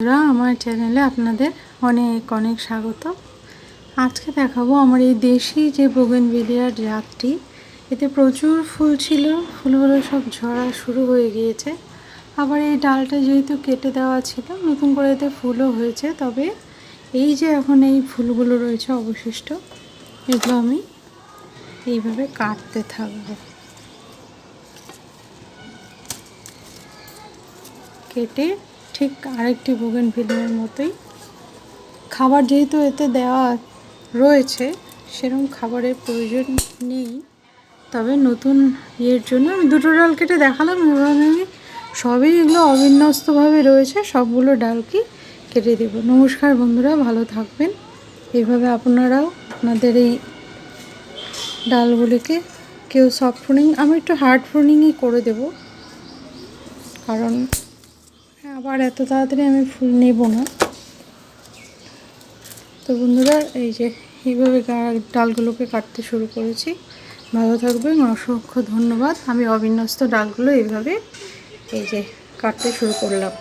আমার চ্যানেলে আপনাদের অনেক অনেক স্বাগত। আজকে দেখাবো আমার এই দেশি যে বোগেনভিলিয়ার জাতটি, এতে প্রচুর ফুল ছিল, ফুলগুলো সব ঝরা শুরু হয়ে গিয়েছে। আবার এই ডালটা যেহেতু কেটে দেওয়া ছিল, নতুন করে এতে ফুলও হয়েছে। তবে এই যে এখন এই ফুলগুলো রয়েছে অবশিষ্ট, এগুলো আমি এইভাবে কাটতে থাকবো। কেটে ঠিক আরেকটি বোগেনভিলিয়ার মতোই, খাবার যেহেতু এতে দেওয়া রয়েছে সেরকম খাবারের প্রয়োজন নেই। তবে নতুন ইয়ের জন্য আমি দুটো ডাল কেটে দেখালাম। এবার আমি সবই এগুলো অবিন্যস্তভাবে রয়েছে, সবগুলো ডালকে কেটে দেব। নমস্কার বন্ধুরা, ভালো থাকবেন। এইভাবে আপনারাও আপনাদের এই ডালগুলিকে কেউ সফট প্রুনিং, আমি একটু হার্ড প্রুনিংই করে দেব, কারণ আবার এত তাড়াতাড়ি আমি ফুল নেব না। তো বন্ধুরা, এই যে এইভাবে ডালগুলোকে কাটতে শুরু করেছি। ভালো থাকবেন, অসংখ্য ধন্যবাদ। আমি অবিন্যস্ত ডালগুলো এইভাবে এই যে কাটতে শুরু করলাম।